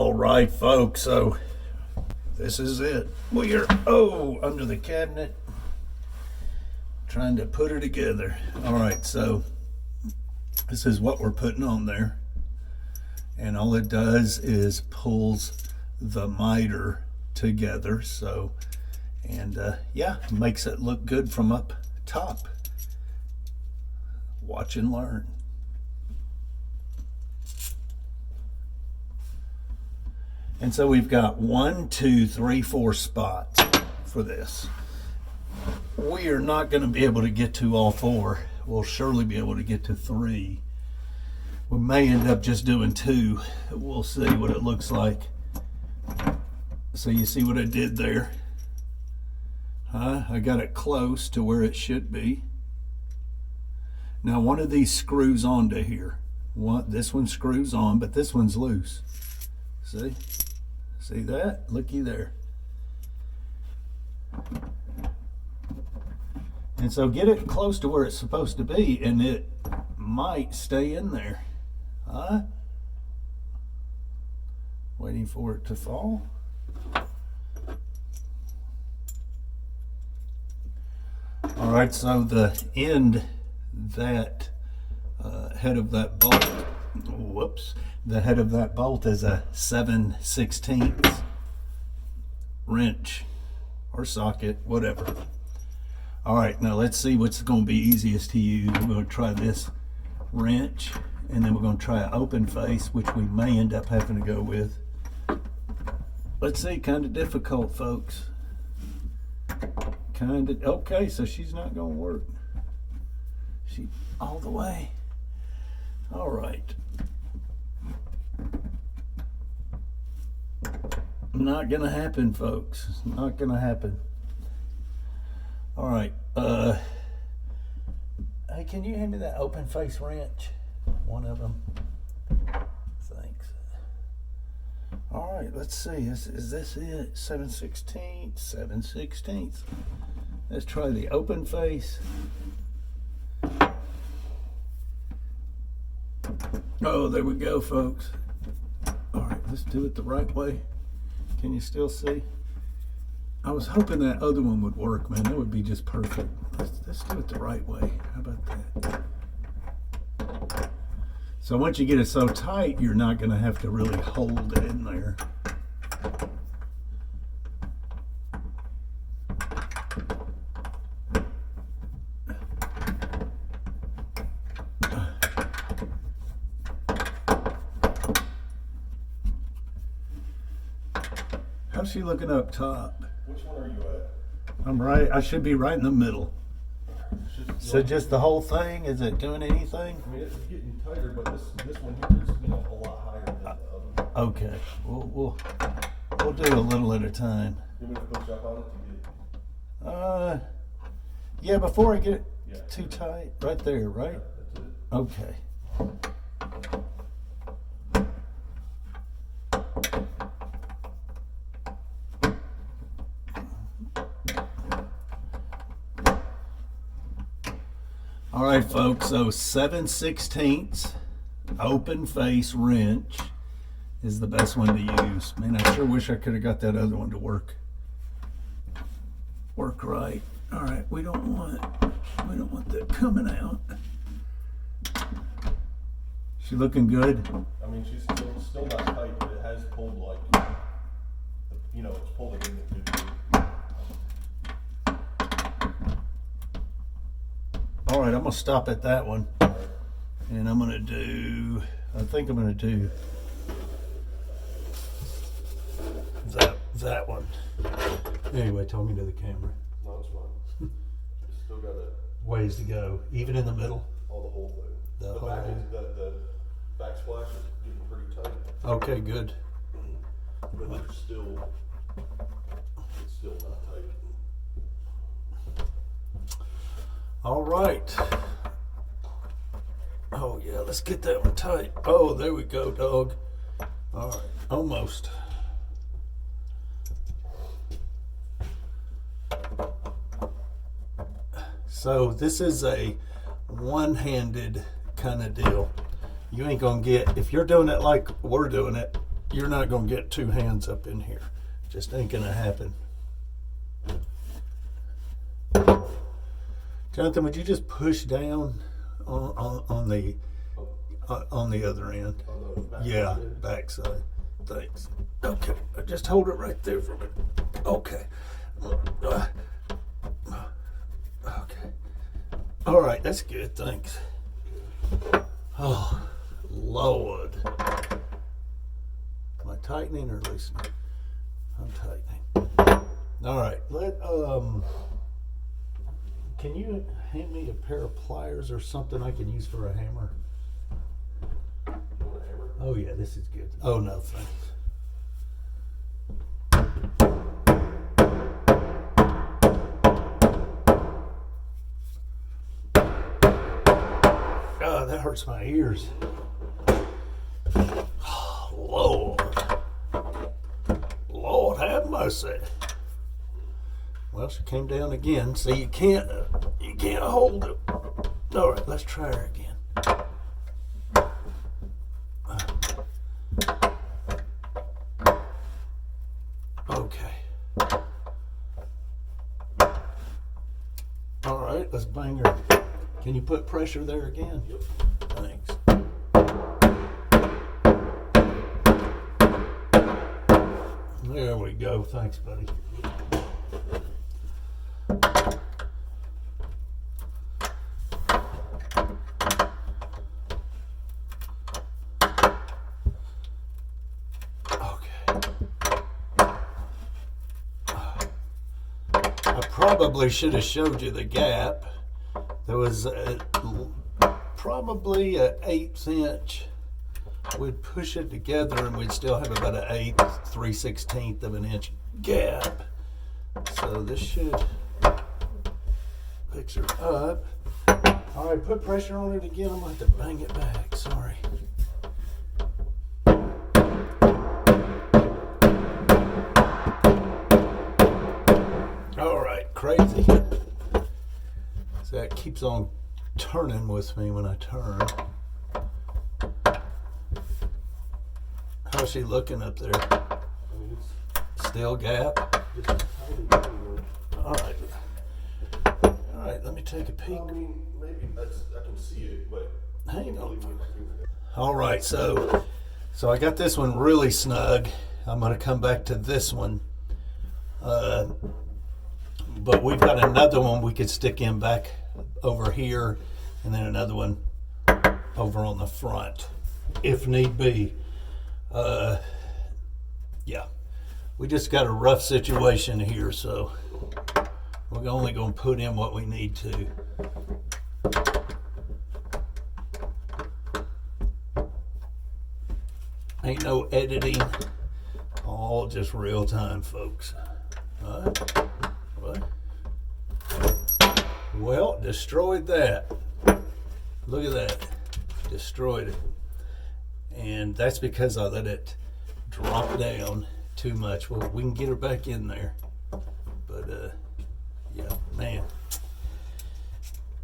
All right, folks, so this is it. We are, under the cabinet trying to put her together. All right, so this is what we're putting on there. And all it does is pulls the miter together. So, and yeah, makes it look good from up top. Watch and learn. And so we've got 1, 2, 3, 4 spots for this. We are not going to be able to get to all 4. We'll surely be able to get to 3. We may end up just doing 2. We'll see what it looks like. So you see what I did there? I got it close to where it should be. Now one of these screws onto here. This one screws on, but this one's loose. See? See that? Looky there. And so get it close to where it's supposed to be, and it might stay in there. Waiting for it to fall. All right, so the end that head of that bolt, the head of that bolt is a 7/16 wrench or socket, whatever. All right, now let's see what's going to be easiest to use. We're going to try this wrench, and then we're going to try an open face, which we may end up having to go with. Let's see, kind of difficult, folks. Okay, so she's not going to work. She all the way. All right. Not gonna happen, folks. Not gonna happen. All right. Hey, can you hand me that open face wrench? One of them. Thanks. All right. Let's see. Is this it? 7/16. 7/16. Let's try the open face. Oh, there we go, folks. All right, let's do it the right way. Can you still see? I was hoping that other one would work, man. That would be just perfect. Let's do it the right way. How about that? So once you get it so tight, you're not going to have to really hold it in there. How's she looking up top? Which one are you at? I'm right. I should be right in the middle. So just the whole thing? Is it doing anything? I mean, it's getting tighter, but this one here is, a lot higher than the other one. Okay. We'll do a little at a time. You want me to push up on it to get it? Yeah, before I get it too tight. Right there, right? Yeah, that's it. Okay. All right, folks, so 7/16 open face wrench is the best one to use. Man, I sure wish I could have got that other one to work right. All right, we don't want that coming out. She looking good? I mean, she's still not tight, but it has pulled it's pulled it in the good. All right, I'm gonna stop at that one, and I'm gonna do. I think I'm gonna do that one. Anyway, tell me to the camera. No, it's fine. It's still got Ways to go, even in the middle. the whole thing. The The whole back thing. the backsplash is getting pretty tight, Okay, good. but it's still not tight. All right. Oh yeah, let's get that one tight. Oh, there we go, dog. All right, almost. So this is a one-handed kind of deal. You ain't gonna get, if you're doing it like we're doing it, you're not gonna get two hands up in here. Just ain't gonna happen. Jonathan, would you just push down on the other end? On the back Yeah, side. backside. Thanks. Okay, just hold it right there for a minute. Okay. Okay. All right, that's good. Thanks. Oh, Lord. Am I tightening or loosening? I'm tightening. All right. Can you hand me a pair of pliers or something I can use for a hammer? You want a hammer? Oh yeah, this is good. Oh no, thanks. God, that hurts my ears. Oh, Lord have mercy. Well, she came down again. See, you can't hold it. All right, let's try her again. Okay. All right, let's bang her. Can you put pressure there again? Yep. Thanks. There we go. Thanks, buddy. Probably should have showed you the gap. There was probably an 1/8 inch. We'd push it together and we'd still have about an 1/8, 3/16 of an inch gap. So this should fix her up. All right, put pressure on it again. I'm gonna have to bang it back. Sorry. Crazy. So that keeps on turning with me when I turn. How's she looking up there? I mean, Still gap? it's just tiny. All right. All right, let me take a peek. I mean, maybe I can see it, but Hang on. really with my finger. All right, so I got this one really snug. I'm gonna come back to this one. But we've got another one we could stick in back over here, and then another one over on the front, if need be. Yeah, we just got a rough situation here, so we're only going to put in what we need to. Ain't no editing, all just real time, folks. All right. What? Well, destroyed that. Look at that. Destroyed it. And that's because I let it drop down too much. Well, we can get her back in there. But, yeah, man.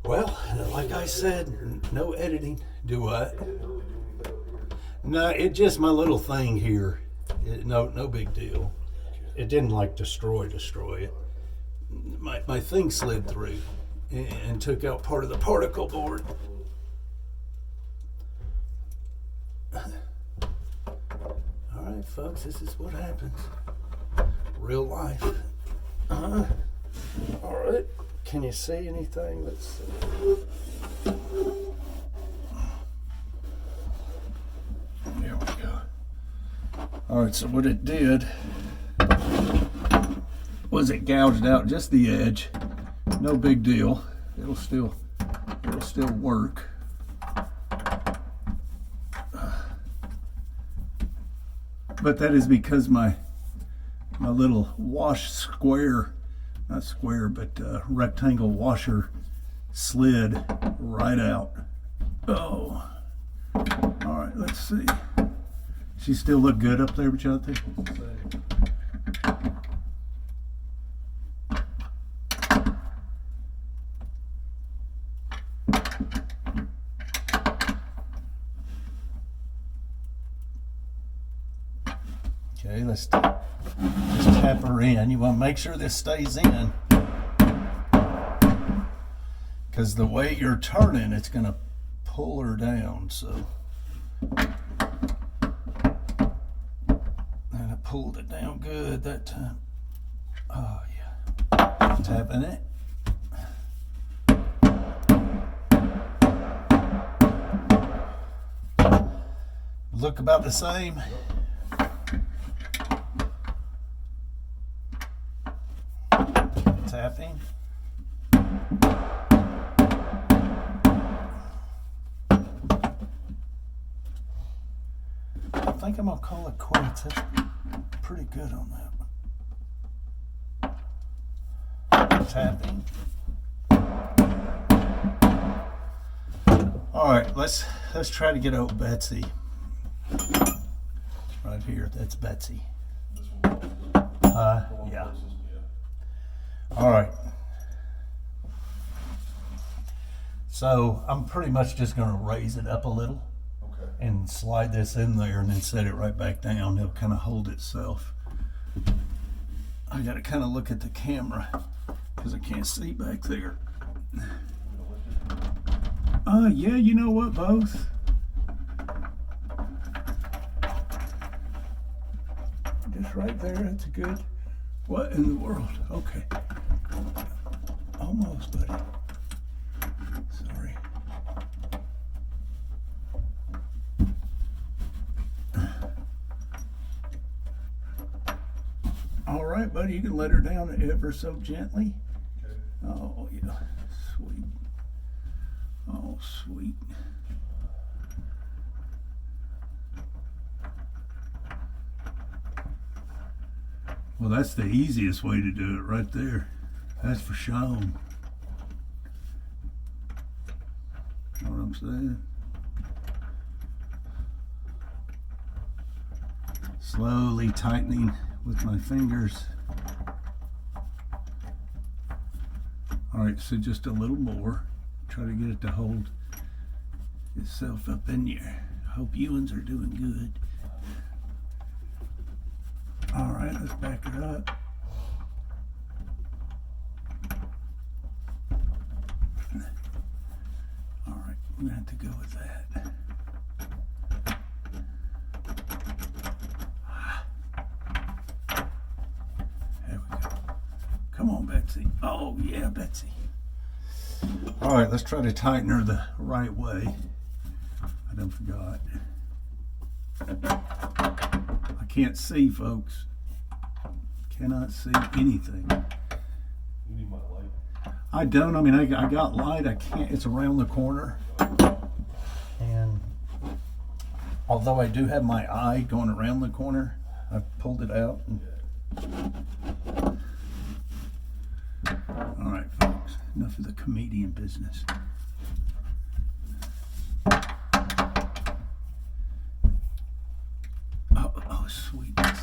Well, like I said, no editing. Do what? No, it's just my little thing here. No big deal. It didn't like destroy it. My thing slid through and took out part of the particle board. All right, folks, this is what happens. Real life. All right, can you see anything? Let's see. There we go. All right, so what it did was it gouged out just the edge. No big deal. It'll still work. But that is because my little wash square, not square, but rectangle washer slid right out. Oh. All right, let's see. She still look good up there, Jonathan? Okay, let's just tap her in. You want to make sure this stays in, because the way you're turning, it's going to pull her down. So, and I pulled it down good that time. Oh yeah, tapping it. Look about the same. Tapping. I think I'm gonna call it quits. That's pretty good on that one. Tapping. All right, let's try to get old Betsy. Right here, that's Betsy. This one. The one Yeah. closest, yeah. All right. So I'm pretty much just gonna raise it up a little Okay. and slide this in there and then set it right back down. It'll kind of hold itself. I gotta kind of look at the camera because I can't see back there. Yeah, you know what, both. Just right there, that's good. What in the world? Okay. Almost, buddy. Sorry. All right, buddy, you can let her down ever so gently. Okay. Oh, yeah, sweet. Oh, sweet. Well, that's the easiest way to do it right there. That's for sure. Know what I'm saying? Slowly tightening with my fingers. All right, so just a little more. Try to get it to hold itself up in there. Hope you ones are doing good. All right, let's back it up. All right, we're gonna have to go with that. There we go. Come on, Betsy. Oh, yeah, Betsy. All right, let's try to tighten her the right way. I done forgot. I can't see, folks. Cannot see anything. You need my light. I don't. I mean, I got light. I can't. It's around the corner. And although I do have my eye going around the corner, I pulled it out. All right, folks. Enough of the comedian business. Oh, sweetness.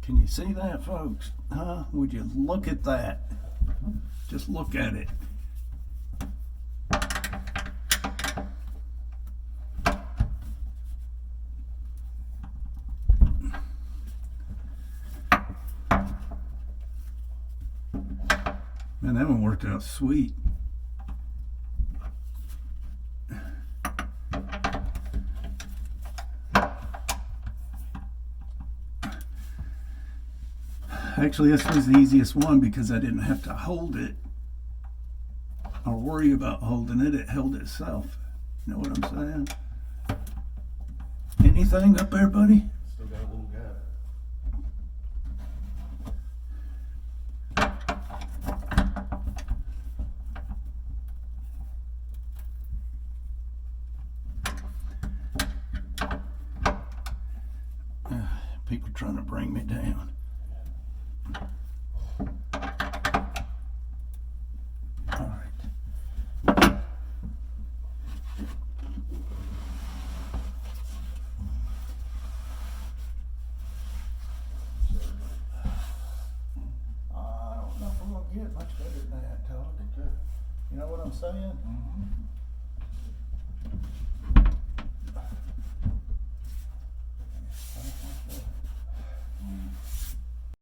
Can you see that, folks? Huh? Would you look at that? Just look at it. Man, that one worked out sweet. Actually, this was the easiest one because I didn't have to hold it or worry about holding it. It held itself. You know what I'm saying? Anything up there, buddy? Still got a little gap. People trying to bring me down. All right. I don't know if I'm gonna get much better than that, Todd. Okay. You know what I'm saying? Mm-hmm.